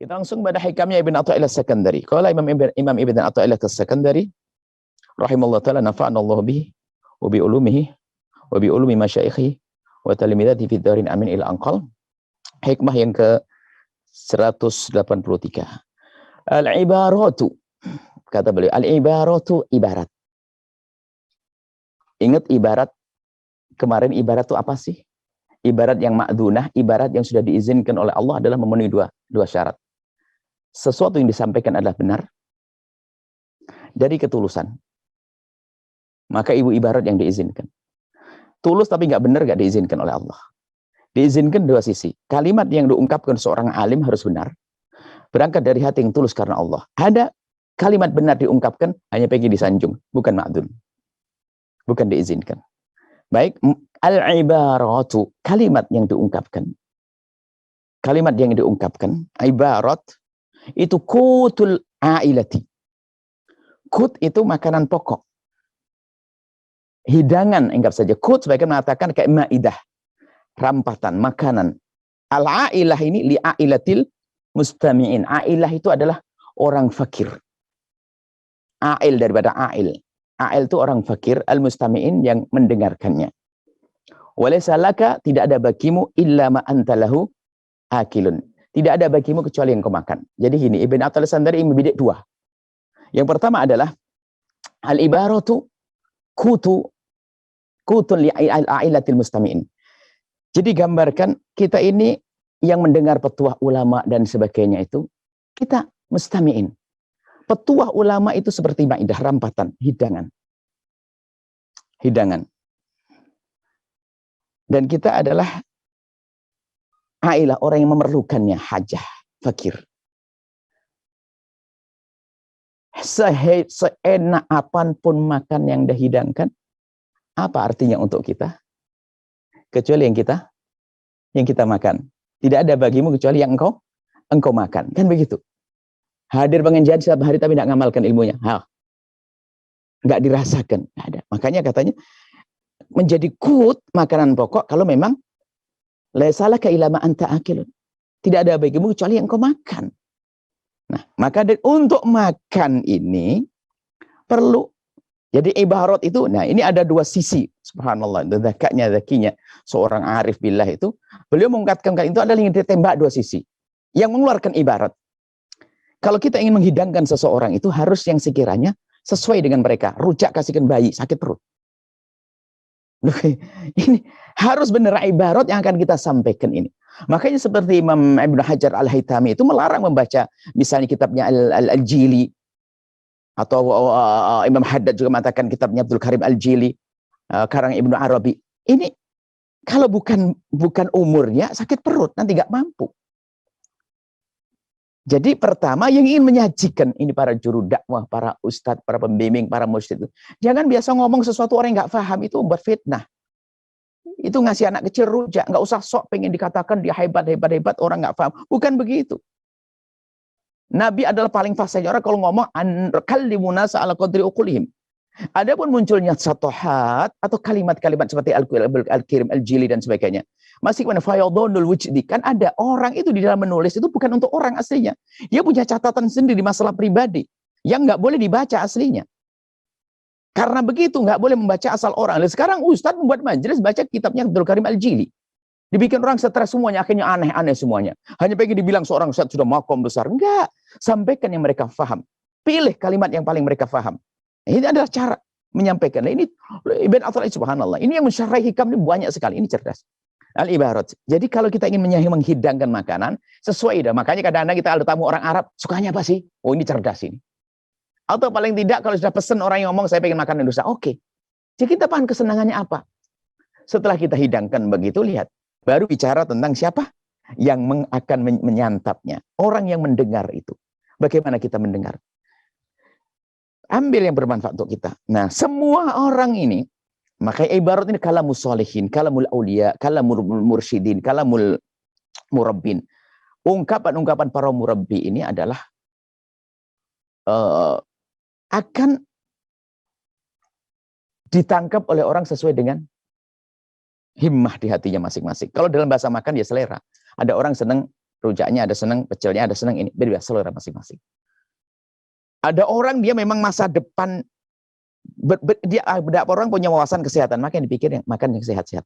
Kita langsung pada hikamnya Ibn Athaillah As-Sakandari. Qala Imam Ibn Athaillah As-Sakandari rahimahullah taala nafa'ana Allah bihi wa bi ulumihi wa bi ulumi masyaikhi wa talimidati fi darin amin ila anqal. Hikmah yang ke 183. Al-ibaratu, kata beliau, al-ibaratu ibarat. Ingat ibarat, kemarin ibarat itu apa sih? Ibarat yang ma'dunah, ibarat yang sudah diizinkan oleh Allah adalah memenuhi dua syarat. Sesuatu yang disampaikan adalah benar dari ketulusan. Maka ibu ibarat yang diizinkan. Tulus tapi nggak benar, nggak diizinkan oleh Allah. Diizinkan dua sisi. Kalimat yang diungkapkan seorang alim harus benar. Berangkat dari hati yang tulus karena Allah. Ada kalimat benar diungkapkan hanya pengen disanjung, bukan ma'dun. Bukan diizinkan. Baik, al-ibaratu, kalimat yang diungkapkan. Kalimat yang diungkapkan, ibarat, itu kutul ailati. Kut itu makanan pokok. Hidangan, anggap saja. Kut sebagian mengatakan kayak maidah. Rampatan, makanan. Al-ailah ini li'ailatil mustami'in. Ailah itu adalah orang fakir. Ail daripada ail. Ail itu orang fakir, al-mustami'in yang mendengarkannya. Walaysa laka, tidak ada bagimu illa ma anta lahu akilun. Tidak ada bagimu kecuali yang kau makan. Jadi gini, Ibn Athaillah As-Sakandari membidik dua. Yang pertama adalah al-ibaratu kutun li'ailatil mustami'in. Jadi gambarkan kita ini yang mendengar petuah ulama dan sebagainya itu, kita mustami'in. Petuah ulama itu seperti maidah, rampatan, hidangan. Hidangan. Dan kita adalah ailah, orang yang memerlukannya, hajah, fakir. Seenak apapun makan yang dihidangkan, apa artinya untuk kita? Kecuali yang kita makan. Tidak ada bagimu kecuali yang engkau makan. Kan begitu. Hadir pengajian setiap hari tapi tidak ngamalkan ilmunya. Nggak dirasakan. Nggak ada. Makanya katanya menjadi kut, makanan pokok, kalau memang laisa laka illa ma anta akilun. Tidak ada bagimu kecuali yang engkau makan. Nah, maka untuk makan ini perlu. Jadi ibarat itu, nah ini ada dua sisi. Subhanallah, zakinya seorang arif billah itu, beliau mengungkapkan itu adalah yang ditembak dua sisi. Yang mengeluarkan ibarat. Kalau kita ingin menghidangkan seseorang itu harus yang sekiranya sesuai dengan mereka. Rujak kasihkan bayi, sakit perut. Ini harus benar ibarat yang akan kita sampaikan ini. Makanya seperti Imam Ibn Hajar Al-Haytami itu melarang membaca misalnya kitabnya Al-Jili, atau Imam Haddad juga mengatakan kitabnya Abdul Karim Al-Jili, karang Ibnu Arabi. Ini kalau bukan umurnya sakit perut, nanti nggak mampu. Jadi pertama yang ingin menyajikan ini para juru dakwah, para ustadz, para pembimbing, para mursyid itu, jangan biasa ngomong sesuatu orang yang nggak paham, itu membuat fitnah. Itu ngasih anak kecil rujak, nggak usah sok pengen dikatakan dia hebat orang nggak paham. Bukan begitu. Nabi adalah paling fasih orang kalau ngomong kallimuna ala qadri uqulihim. Adapun munculnya satohat atau kalimat-kalimat seperti Al-Kirim, Al-Jili dan sebagainya. Masih mana fayadhunul wujdi, kan ada orang itu di dalam menulis itu bukan untuk orang aslinya. Dia punya catatan sendiri masalah pribadi yang nggak boleh dibaca aslinya. Karena begitu nggak boleh membaca asal orang. Dan sekarang Ustadz membuat majelis baca kitabnya Abdul Karim Al-Jili. Dibikin orang stres semuanya, akhirnya aneh-aneh semuanya. Hanya pengen dibilang seorang ustadz sudah makom besar. Enggak. Sampaikan yang mereka faham. Pilih kalimat yang paling mereka faham. Ini adalah cara menyampaikan. Nah, ini Ibn Athaillah, subhanallah. Ini yang mensyarahi hikam ini banyak sekali. Ini cerdas. Al-ibarat. Jadi kalau kita ingin menghidangkan makanan, sesuai dah. Makanya kadang-kadang kita ada tamu orang Arab, sukanya apa sih? Oh, ini cerdas ini. Atau paling tidak kalau sudah pesan orang yang ngomong, saya pengen makan Indonesia. Oke. Jadi kita paham kesenangannya apa. Setelah kita hidangkan begitu, lihat. Baru bicara tentang siapa yang akan menyantapnya. Orang yang mendengar itu. Bagaimana kita mendengar? Ambil yang bermanfaat untuk kita. Nah, semua orang ini, makanya ibarat ini kalamul sholihin, kalamul aulia, kalamul mursyidin, kalamul murabbin. Ungkapan-ungkapan para murabbi ini adalah akan ditangkap oleh orang sesuai dengan himmah di hatinya masing-masing. Kalau dalam bahasa makan ya selera. Ada orang senang Rujaknya ada senang, pecelnya ada senang, ini beda selera masing-masing. Ada orang dia memang masa depan dia ada orang punya wawasan kesehatan, maka yang dipikir yang makan yang sehat-sehat.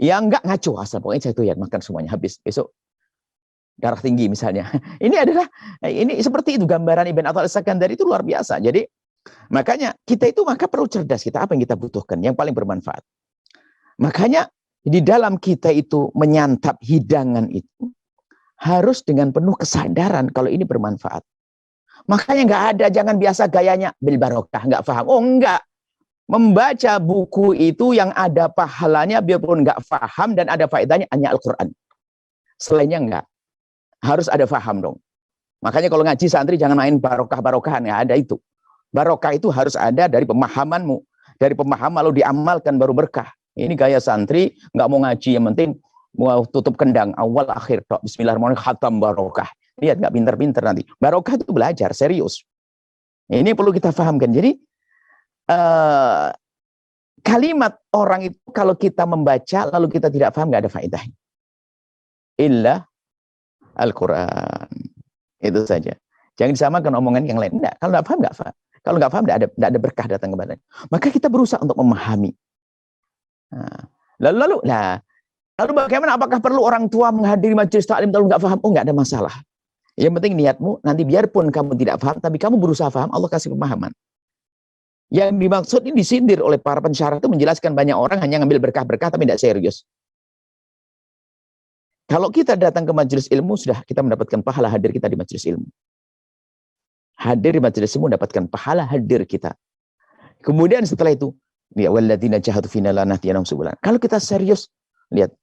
Yang enggak ngaco asal pokoknya saya doyan makan semuanya habis. Besok darah tinggi misalnya. Ini seperti itu gambaran Ibn Atha al-Sakandari itu luar biasa. Jadi makanya kita itu maka perlu cerdas kita apa yang kita butuhkan yang paling bermanfaat. Makanya di dalam kita itu menyantap hidangan itu harus dengan penuh kesadaran kalau ini bermanfaat. Makanya nggak ada, jangan biasa gayanya bil barokah, nggak paham. Oh enggak, membaca buku itu yang ada pahalanya biarpun nggak paham dan ada faedahnya hanya Al-Quran. Selainnya enggak, harus ada paham dong. Makanya kalau ngaji santri jangan main barokah-barokahan, nggak ada itu. Barokah itu harus ada dari pemahamanmu, dari pemahaman lalu diamalkan baru berkah. Ini gaya santri nggak mau ngaji, yang penting mau tutup kendang awal akhir tok bismillahirrahmanirrahim khatam barokah. Lihat nggak pinter-pinter nanti. Barokah itu belajar serius. Ini perlu kita pahamkan. Jadi kalimat orang itu kalau kita membaca lalu kita tidak paham nggak ada faedahnya. Illa Al-Quran. Itu saja. Jangan disamakan omongan yang lain. Enggak. Kalau nggak paham nggak paham. Kalau nggak paham nggak ada berkah datang kepadanya. Maka kita berusaha untuk memahami. Nah, lalu bagaimana? Apakah perlu orang tua menghadiri majelis taklim kalau nggak paham? Oh nggak ada masalah. Yang penting niatmu, nanti biarpun kamu tidak paham, tapi kamu berusaha paham, Allah kasih pemahaman. Yang dimaksud ini disindir oleh para pensyarah itu menjelaskan banyak orang hanya ngambil berkah-berkah tapi tidak serius. Kalau kita datang ke majelis ilmu, sudah kita mendapatkan pahala hadir kita di majelis ilmu. Hadir di majelis ilmu mendapatkan pahala hadir kita. Kemudian setelah itu, ya walladzina jahadu fina lanahdiyannahum subulan. Kalau kita serius, lihat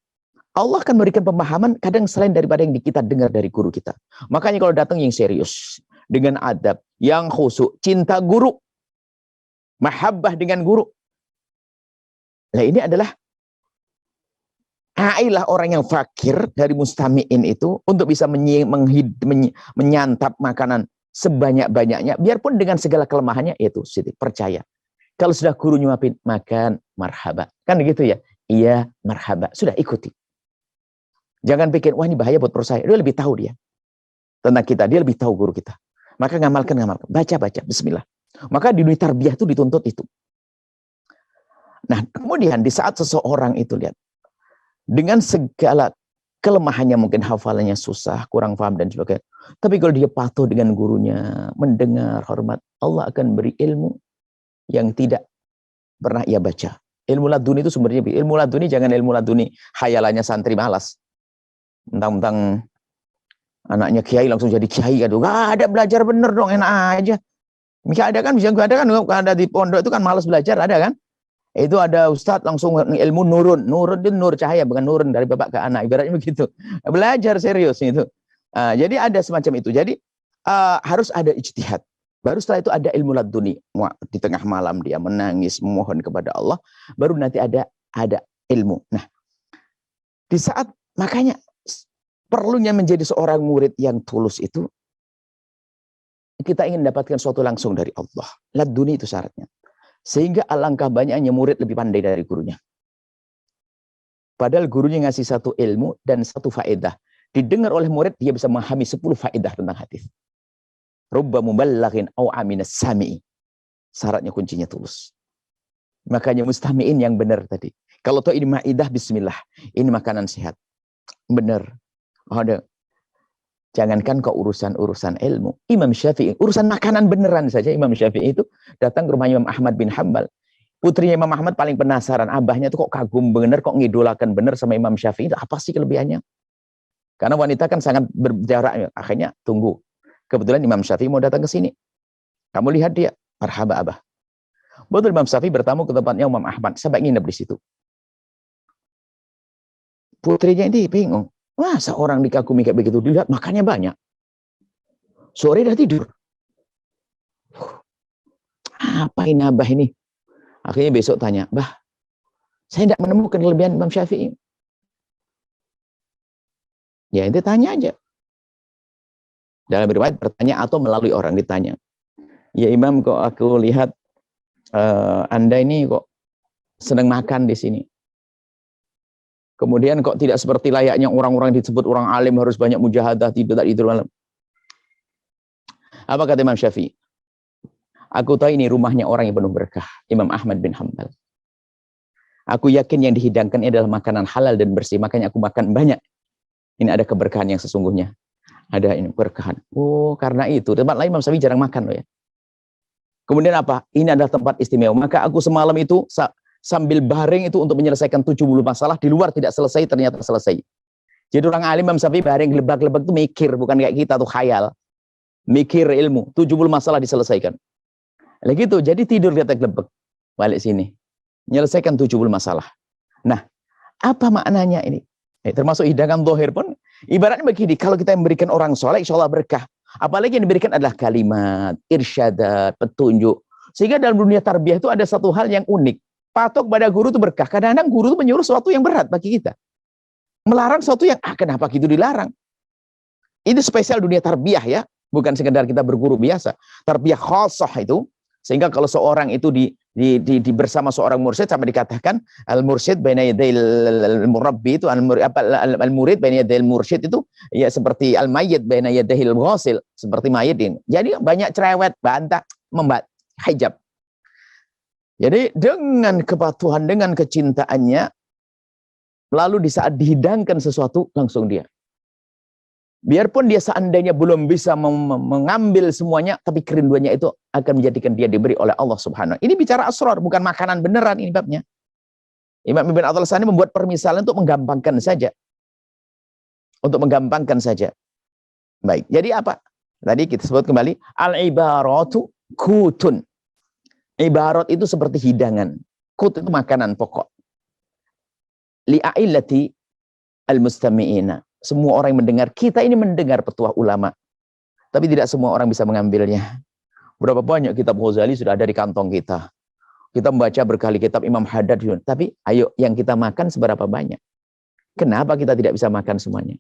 Allah akan memberikan pemahaman kadang selain daripada yang kita dengar dari guru kita. Makanya kalau datang yang serius, dengan adab, yang khusyuk, cinta guru, mahabbah dengan guru. Nah ini adalah ailah orang yang fakir dari mustami'in itu untuk bisa menyantap makanan sebanyak-banyaknya, biarpun dengan segala kelemahannya, itu percaya. Kalau sudah guru nyuapin, makan marhaba. Kan begitu ya? Iya, marhaba. Sudah ikuti. Jangan pikir, wah ini bahaya buat perut saya. Dia lebih tahu dia. Tentang kita, dia lebih tahu guru kita. Maka ngamalkan. Baca, bismillah. Maka di dunia tarbiyah itu dituntut itu. Nah, kemudian di saat seseorang itu lihat, dengan segala kelemahannya mungkin hafalannya susah, kurang paham dan sebagainya. Tapi kalau dia patuh dengan gurunya, mendengar, hormat, Allah akan beri ilmu yang tidak pernah ia baca. Ilmu laduni itu sumbernya. Ilmu laduni jangan ilmu laduni hayalannya santri malas. Tentang anaknya kiai langsung jadi kiai. Aduh, gak ada belajar bener dong, enak aja. Bisa ada kan ada di pondok itu kan malas belajar, ada kan? Itu ada ustadz langsung ilmu nurun itu nur cahaya, bukan nurun dari bapak ke anak, ibaratnya begitu. Belajar serius itu. Jadi ada semacam itu. Jadi harus ada ijtihad. Baru setelah itu ada ilmu laduni. Di tengah malam dia menangis memohon kepada Allah, baru nanti ada ilmu. Nah, di saat makanya perlunya menjadi seorang murid yang tulus itu, kita ingin mendapatkan sesuatu langsung dari Allah. Laduni itu syaratnya. Sehingga alangkah banyaknya murid lebih pandai dari gurunya. Padahal gurunya ngasih satu ilmu dan satu faedah. Didengar oleh murid, dia bisa memahami 10 faedah tentang hadis. Rubba muballaghin au aminas sami'i. Syaratnya kuncinya tulus. Makanya mustami'in yang benar tadi. Kalau tahu ini maidah, bismillah. Ini makanan sehat. Benar. Ada. Jangankan kok urusan ilmu. Imam Syafi'i, urusan makanan beneran saja. Imam Syafi'i itu datang ke rumah Imam Ahmad bin Hanbal. Putrinya Imam Ahmad paling penasaran. Abahnya itu kok kagum bener, kok ngidolakan bener sama Imam Syafi'i. Itu apa sih kelebihannya? Karena wanita kan sangat berjarak. Akhirnya tunggu. Kebetulan Imam Syafi'i mau datang ke sini. Kamu lihat dia. Marhaba abah. Betul Imam Syafi'i bertamu ke tempatnya Imam Ahmad. Sampai nginep di situ. Putrinya ini bingung. Masa orang dikagumi kayak begitu, dilihat makannya banyak. Sore dah tidur. Apa ini abah ini? Akhirnya besok tanya, bah, saya tidak menemukan kelebihan Imam Syafi'i. Ya itu tanya aja. Dalam riwayat bertanya atau melalui orang ditanya. Ya Imam, kok aku lihat Anda ini kok senang makan di sini. Kemudian kok tidak seperti layaknya orang-orang disebut orang alim harus banyak mujahadah, tidur malam. Apa kata Imam Syafi'i? Aku tahu ini rumahnya orang yang penuh berkah, Imam Ahmad bin Hanbal. Aku yakin yang dihidangkan ini adalah makanan halal dan bersih, makanya aku makan banyak. Ini ada keberkahan yang sesungguhnya. Ada ini berkahan. Oh, karena itu tempat lain Imam Syafi'i jarang makan loh ya. Kemudian apa? Ini adalah tempat istimewa. Maka aku semalam itu sambil baring itu untuk menyelesaikan 70 masalah di luar tidak selesai, ternyata selesai. Jadi orang alim Imam Syafi'i baring gelebak-gelebak itu mikir, bukan kayak kita tuh khayal. Mikir ilmu, 70 masalah diselesaikan. Lagi gitu, jadi tidur di atas gelebek. Balik sini. Menyelesaikan 70 masalah. Nah, apa maknanya ini? Termasuk hidangan zahir pun ibaratnya begini, kalau kita memberikan orang soleh, insya Allah berkah. Apalagi yang diberikan adalah kalimat, irsyadat, petunjuk. Sehingga dalam dunia tarbiyah itu ada satu hal yang unik. Patok pada guru itu berkah. Kadang-kadang guru itu menyuruh sesuatu yang berat bagi kita. Melarang sesuatu yang, kenapa gitu dilarang? Itu spesial dunia tarbiyah ya. Bukan sekedar kita berguru biasa. Tarbiyah khasah itu. Sehingga kalau seorang itu bersama seorang mursyid sampai dikatakan al-mursyid baina yadayil murabbi itu al-murid baina yadayil mursyid itu ya seperti al-mayyit baina yadayil ghasil, seperti mayit ini. Jadi banyak cerewet, bantah, hijab. Jadi dengan kepatuhan, dengan kecintaannya, lalu di saat dihidangkan sesuatu langsung dia. Biarpun dia seandainya belum bisa mengambil semuanya, tapi kerinduannya itu akan menjadikan dia diberi oleh Allah Subhanahu. Ini bicara asrar, bukan makanan beneran ini babnya. Imam Ibn Athaillah Sani membuat permisalan untuk menggampangkan saja. Untuk menggampangkan saja. Baik, jadi apa? Tadi kita sebut kembali, al-ibaratu kutun. Ibarat itu seperti hidangan. Kut itu makanan pokok. Li'aillati al-mustami'ina. Semua orang yang mendengar, kita ini mendengar petuah ulama. Tapi tidak semua orang bisa mengambilnya. Berapa banyak kitab Ghazali sudah ada di kantong kita. Kita membaca berkali kitab Imam Haddad. Tapi ayo yang kita makan seberapa banyak? Kenapa kita tidak bisa makan semuanya?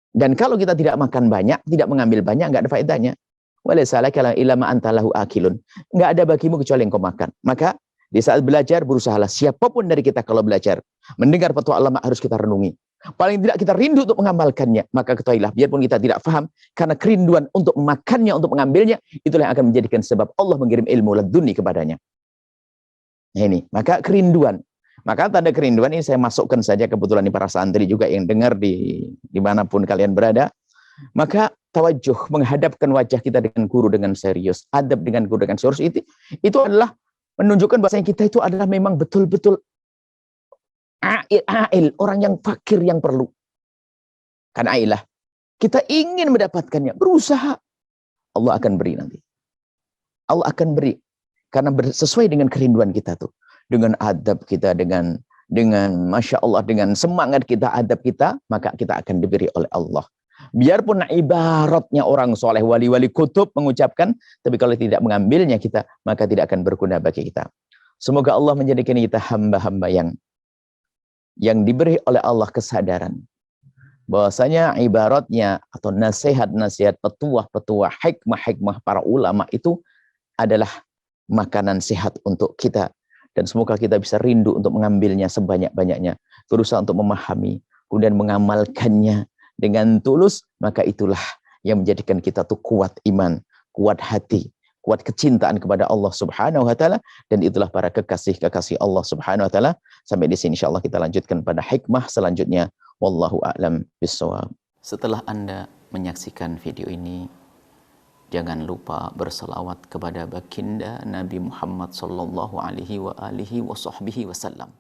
Dan kalau kita tidak makan banyak, tidak mengambil banyak, nggak ada faedahnya. Walasalaka illa ma anta lahu akilun. Nggak ada bagimu kecuali yang kau makan. Maka di saat belajar, berusahalah. Siapapun dari kita kalau belajar, mendengar petuah ulama harus kita renungi. Paling tidak kita rindu untuk mengamalkannya. Maka ketahuilah, biarpun kita tidak paham, karena kerinduan untuk memakannya, untuk mengambilnya, itulah yang akan menjadikan sebab Allah mengirim ilmu laduni kepadanya. Nah ini, maka kerinduan. Maka tanda kerinduan ini saya masukkan saja, kebetulan ini para santri juga yang dengar dimanapun kalian berada. Maka tawajuh, menghadapkan wajah kita dengan guru dengan serius, adab dengan guru dengan serius, itu adalah menunjukkan bahwasanya kita itu adalah memang betul-betul ail, orang yang fakir yang perlu. Karena ailah, kita ingin mendapatkannya, berusaha. Allah akan beri nanti. Allah akan beri. Karena sesuai dengan kerinduan kita tuh. Dengan adab kita, dengan Masya Allah, dengan semangat kita, adab kita, maka kita akan diberi oleh Allah. Biarpun ibaratnya orang soleh, wali-wali kutub mengucapkan, tapi kalau tidak mengambilnya kita, maka tidak akan berguna bagi kita. Semoga Allah menjadikan kita hamba-hamba yang diberi oleh Allah kesadaran bahwasanya ibaratnya atau nasihat-nasihat, petuah-petuah, hikmah-hikmah para ulama itu adalah makanan sehat untuk kita, dan semoga kita bisa rindu untuk mengambilnya sebanyak-banyaknya, berusaha untuk memahami, kemudian mengamalkannya dengan tulus. Maka itulah yang menjadikan kita tuh kuat iman, kuat hati, kuat kecintaan kepada Allah Subhanahu wa taala, dan itulah para kekasih-kekasih Allah Subhanahu wa taala. Sampai di sini insyaallah kita lanjutkan pada hikmah selanjutnya. Wallahu a'lam bissawab. Setelah Anda menyaksikan video ini, jangan lupa berselawat kepada baginda Nabi Muhammad sallallahu alaihi wa alihi wasallam.